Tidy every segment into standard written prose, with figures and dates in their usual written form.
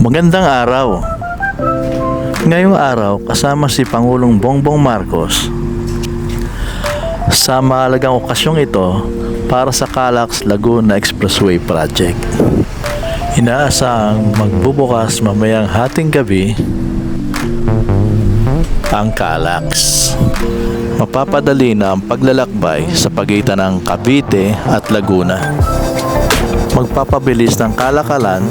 Magandang araw. Ngayong araw kasama si Pangulong Bongbong Marcos sa mahalagang okasyong ito para sa Calax Laguna Expressway Project. Inaasahang magbubukas mamayang hating gabi ang Calax. Mapapadali na ang paglalakbay sa pagitan ng Cavite at Laguna. Magpapabilis ng kalakalan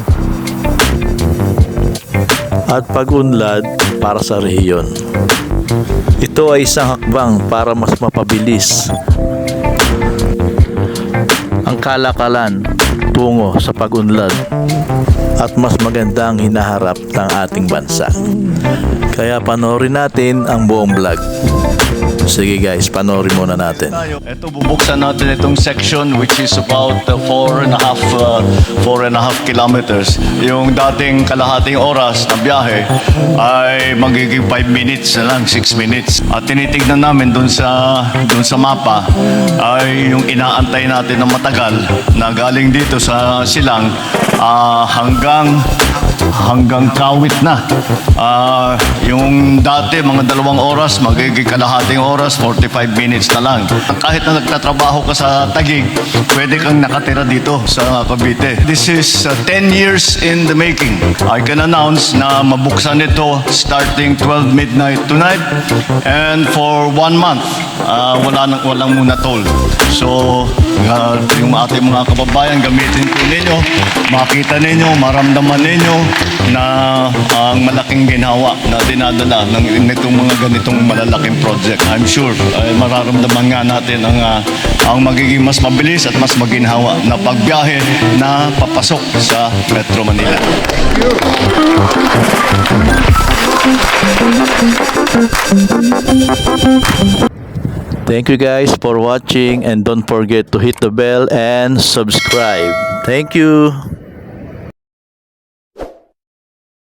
at pag-unlad para sa rehiyon. Ito ay isang hakbang para mas mapabilis ang kalakalan tungo sa pag-unlad at mas magandang hinaharap ng ating bansa. Kaya panoorin natin ang buong vlog. Sige guys, panoorin muna natin. Ito, bubuksan natin itong section which is about 4.5 kilometers. Yung dating kalahating oras na biyahe ay magiging 5 minutes na lang, 6 minutes. At tinitignan namin dun sa mapa ay yung inaantay natin na matagal na galing dito sa Silang hanggang Kawit na. Yung dati mga 2 oras, magiging kalahating oras, 45 minutes na lang. Kahit na nagtatrabaho ka sa Taguig, pwede kang nakatira dito sa Cavite. This is 10 years in the making. I can announce na mabuksan ito starting 12 midnight tonight and for 1 month. Walang muna toll. So, yung ating mga kababayan, gamitin po ninyo, makita ninyo, maramdaman ninyo na ang malaking ginhawa na dinadala ng itong mga ganitong malalaking project. I'm sure mararamdaman nga natin ang magiging mas mabilis at mas maginhawa na pagbiyahe na papasok sa Metro Manila. Thank you guys for watching and don't forget to hit the bell and subscribe. Thank you.